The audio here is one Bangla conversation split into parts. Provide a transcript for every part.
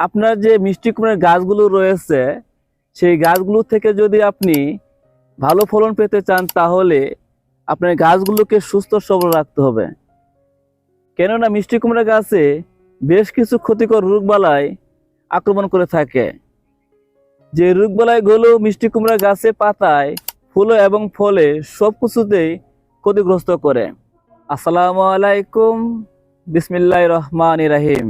আপনার যে মিষ্টি কুমড়ার গাছগুলো রয়েছে সেই গাছগুলো থেকে যদি আপনি ভালো ফলন পেতে চান তাহলে আপনার গাছগুলোকে সুস্থ সবল রাখতে হবে। কেননা মিষ্টি কুমড়া গাছে বেশ কিছু ক্ষতিকর রোগবালাই আক্রমণ করে থাকে। যে রোগবালাইগুলো মিষ্টি কুমড়া গাছে পাতায়, ফুলে এবং ফলে সব কিছুতেই ক্ষতিগ্রস্ত করে। আসসালামু আলাইকুম, বিসমিল্লাহির রহমানির রহিম।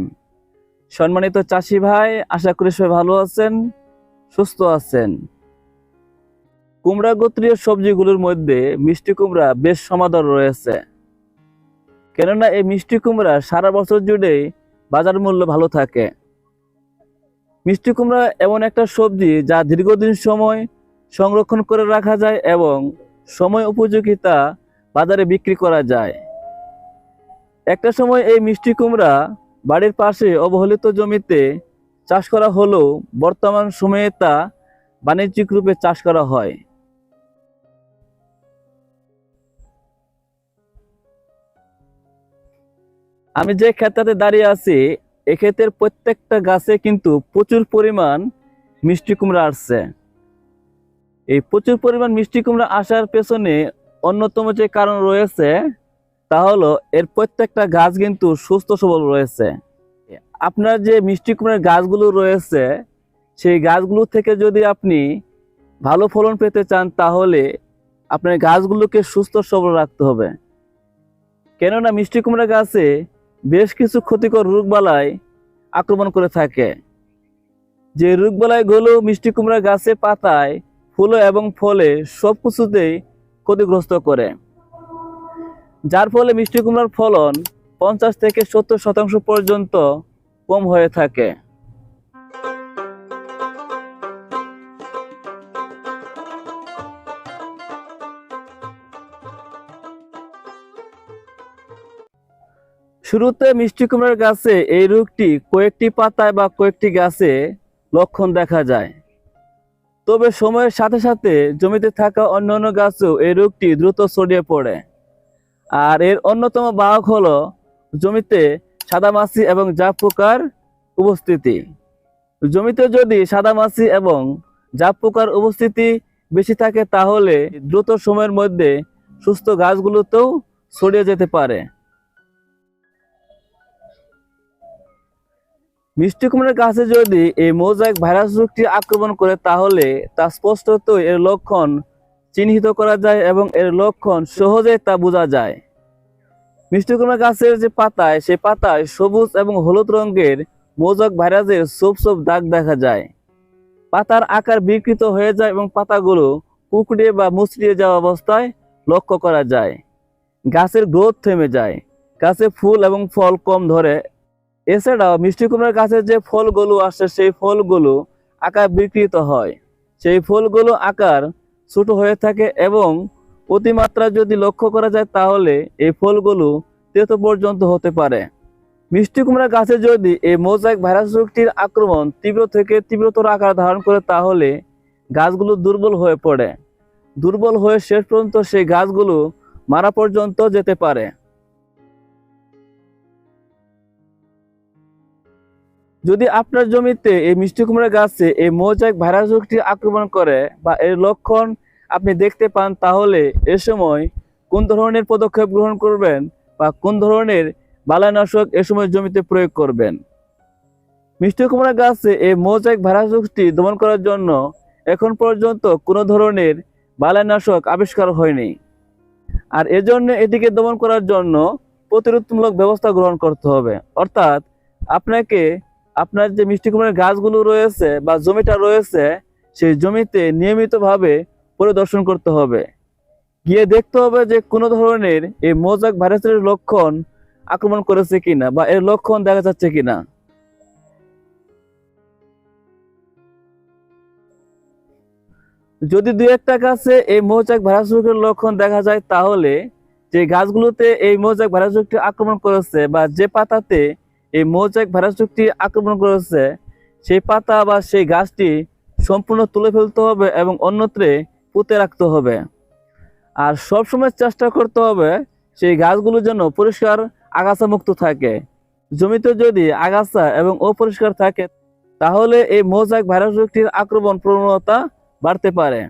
সম্মানিত চাষি ভাই, আশা করি সবাই ভালো আছেন, সুস্থ আছেন। কুমড়া গোত্রীয় সবজিগুলোর মধ্যে মিষ্টি কুমড়া বেশ সমাদর রয়েছে। কেননা এই মিষ্টি কুমড়া সারা বছর জুড়েই বাজার মূল্য ভালো থাকে। মিষ্টি কুমড়া এমন একটা সবজি যা দীর্ঘদিন সময় সংরক্ষণ করে রাখা যায় এবং সময় উপযোগী তা বাজারে বিক্রি করা যায়। একটা সময় এই মিষ্টি কুমড়া বাড়ির পাশে অবহেলিত জমিতে চাষ করা হলেও বর্তমান সময়ে তা বাণিজ্যিক রূপে চাষ করা হয়। আমি যে ক্ষেতটাতে দাঁড়িয়ে আছি, এই ক্ষেতের প্রত্যেকটা গাছে কিন্তু প্রচুর পরিমাণ মিষ্টি কুমড়া আসছে। এই প্রচুর পরিমাণ মিষ্টি কুমড়া আসার পেছনে অন্যতম যে কারণ রয়েছে তা হলো এর প্রত্যেকটা গাছ কিন্তু সুস্থ সবল রয়েছে। আপনার যে মিষ্টি কুমড়ার গাছগুলো রয়েছে সেই গাছগুলো থেকে যদি আপনি ভালো ফলন পেতে চান তাহলে আপনার গাছগুলোকে সুস্থ সবল রাখতে হবে। কেননা মিষ্টি কুমড়া গাছে বেশ কিছু ক্ষতিকর রোগবালাই আক্রমণ করে থাকে। যে রোগবালাইগুলো মিষ্টি কুমড়া গাছে পাতায়, ফুলে এবং ফলে সব কিছুতেই ক্ষতিগ্রস্ত করে, যার ফলে মিষ্টি কুমড়ার ফলন 50 থেকে 70% পর্যন্ত কম হয়ে থাকে। শুরুতে মিষ্টি কুমড়ার গাছে এই রোগটি কয়েকটি পাতায় বা কয়েকটি গাছে লক্ষণ দেখা যায়। তবে সময়ের সাথে সাথে জমিতে থাকা অন্যান্য গাছেও এই রোগটি দ্রুত ছড়িয়ে পড়ে। আর এর অন্যতম বাহক হলো জমিতে সাদামাছি এবং জাপ পোকার উপস্থিতি। জমিতে যদি সাদামাছি এবং জাপ পোকার উপস্থিতি বেশি থাকে তাহলে দ্রুত সময়ের মধ্যে সুস্থ গাছগুলোতেও ছড়িয়ে যেতে পারে। মিষ্টি কুমড়ার গাছে যদি এই মোজাইক ভাইরাস রোগটি আক্রমণ করে তাহলে তা স্পষ্টত এর লক্ষণ চিহ্নিত করা যায় এবং এর লক্ষণ সহজে তা বোঝা যায়। মিষ্টি কুমড়া গাছের যে পাতায়, সেই পাতায় সবুজ এবং হলুদ রঙের মোজাইক ভাইরাসের ছোপ ছোপ দাগ দেখা যায়। পাতার আকার বিকৃত হয়ে যায় এবং পাতাগুলো কুকড়িয়ে বা মুচড়িয়ে যাওয়া অবস্থায় লক্ষ্য করা যায়। গাছের গ্রোথ থেমে যায়, গাছে ফুল এবং ফল কম ধরে। এছাড়াও মিষ্টি কুমড়ার গাছের যে ফলগুলো আসে সেই ফলগুলো আকার বিকৃত হয়, সেই ফলগুলো আকার ছোট হয়ে থাকে এবং অতিমাত্রা যদি লক্ষ্য করা যায় তাহলে এই ফলগুলো তেতো পর্যন্ত হতে পারে। মিষ্টি কুমড়া গাছে যদি এই মোজাইক ভাইরাস রোগটির আক্রমণ তীব্র থেকে তীব্রতর আকার ধারণ করে তাহলে গাছগুলো দুর্বল হয়ে পড়ে। দুর্বল হয়ে শেষ পর্যন্ত সেই গাছগুলো মারা পর্যন্ত যেতে পারে। যদি আপনার জমিতে এই মিষ্টি কুমড়া গাছে এই মোজাইক ভাইরাস রোগটি আক্রমণ করে বা এর লক্ষণ আপনি দেখতে পান তাহলে এ সময় কোন ধরনের পদক্ষেপ গ্রহণ করবেন বা কোন ধরনের বালাইনাশক এ সময় জমিতে প্রয়োগ করবেন। মিষ্টি কুমড়া গাছে এই মোজাইক ভাইরাস রোগটি দমন করার জন্য এখন পর্যন্ত কোনো ধরনের বালাইনাশক আবিষ্কার হয়নি। আর এজন্য এটিকে দমন করার জন্য প্রতিরোধমূলক ব্যবস্থা গ্রহণ করতে হবে। অর্থাৎ আপনাকে আপনার যে মিষ্টি কুমড়ার গাছগুলো রয়েছে বা জমিটা রয়েছে সেই জমিতে নিয়মিতভাবে পরিদর্শন করতে হবে। গিয়ে দেখতে হবে যে কোনো ধরনের এই মোজাইক ভাইরাসের লক্ষণ আক্রমণ করেছে কিনা বা এর লক্ষণ দেখা যাচ্ছে কিনা। যদি দুই একটা গাছে এই মোজাইক ভাইরাস রোগের লক্ষণ দেখা যায় তাহলে যে গাছগুলোতে এই মোজাইক ভাইরাস রোগটি আক্রমণ করেছে বা যে পাতাতে এই মোজাইক ভাইরাস রোগটি আক্রমণ করেছে সেই পাতা বা সেই গাছটি সম্পূর্ণ তুলে ফেলতে হবে এবং অন্যত্রে পুঁতে রাখতে হবে। আর সবসময় চেষ্টা করতে হবে সেই গাছগুলো যেন পরিষ্কার আগাছা মুক্ত থাকে। জমিতে যদি আগাছা এবং অপরিষ্কার থাকে তাহলে এই মোজাইক ভাইরাস রোগটির আক্রমণ প্রবণতা বাড়তে পারে।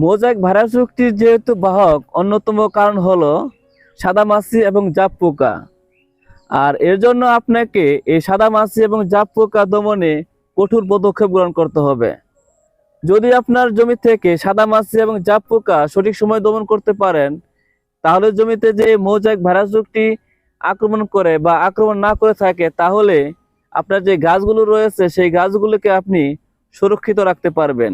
মোজাইক ভাইরাস রোগটির যেহেতু বাহক অন্যতম কারণ হলো সাদামাছি এবং জাপ পোকা, আর এর জন্য আপনাকে এই সাদামাছি এবং জাপ পোকা দমনে কঠোর পদক্ষেপ গ্রহণ করতে হবে। যদি আপনার জমি থেকে সাদামাছি এবং জাপ পোকা সঠিক সময় দমন করতে পারেন, তাহলে জমিতে যে মোজাইক ভাইরাস রোগটি আক্রমণ করে বা আক্রমণ না করে থাকে, তাহলে আপনার যে গাছগুলো রয়েছে সেই গাছগুলোকে আপনি সুরক্ষিত রাখতে পারবেন।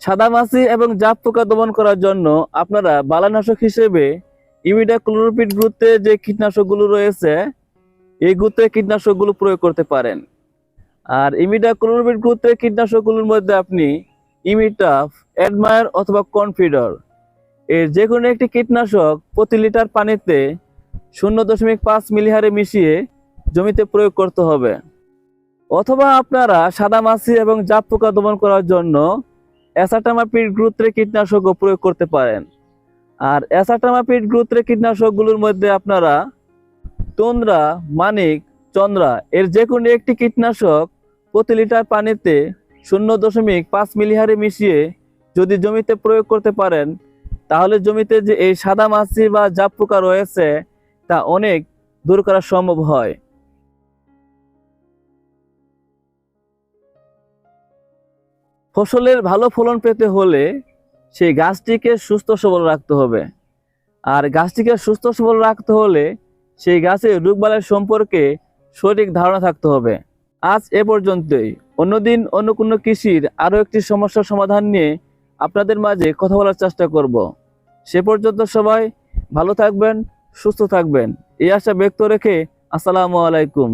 সাদামাছি এবং জাপ পোকা দমন করার জন্য আপনারা বালানাশক হিসেবে ইমিডাক্লোরপিড গ্রুপে যে কীটনাশকগুলো রয়েছে এই গ্রুপে কীটনাশকগুলো প্রয়োগ করতে পারেন। আর ইমিডাক্লোরপিড গ্রুপে কীটনাশকগুলোর মধ্যে আপনি ইমিটাফ, অ্যাডমায়ার অথবা কনফিডর এর যে কোনো একটি কীটনাশক প্রতি লিটার পানিতে 0.5 মিলি হারে মিশিয়ে জমিতে প্রয়োগ করতে হবে। অথবা আপনারা সাদামাছি এবং জাপ পোকা দমন করার জন্য অ্যাসাটামাপিড গ্রুপের কীটনাশকও প্রয়োগ করতে পারেন। আর অ্যাসাটামাপিড গ্রুপের কীটনাশকগুলোর মধ্যে আপনারা তন্দ্রা, মানিক, চন্দ্রা এর যে কোনো একটি কীটনাশক প্রতি লিটার পানিতে 0.5 মিলি হারে মিশিয়ে যদি জমিতে প্রয়োগ করতে পারেন, তাহলে জমিতে যে এই সাদামাছি বা জাপ পোকা রয়েছে তা অনেক দূর করা সম্ভব হয়। ফসলের ভালো ফলন পেতে হলে সেই গাছটিকে সুস্থ সবল রাখতে হবে, আর গাছটিকে সুস্থ সবল রাখতে হলে সেই গাছের রোগবালাই সম্পর্কে সঠিক ধারণা থাকতে হবে। আজ এ পর্যন্তই। অন্যদিন অন্য কোনো কৃষির আরও একটি সমস্যার সমাধান নিয়ে আপনাদের মাঝে কথা বলার চেষ্টা করব। সে পর্যন্ত সবাই ভালো থাকবেন, সুস্থ থাকবেন এই আশা ব্যক্ত রেখে আসসালামু আলাইকুম।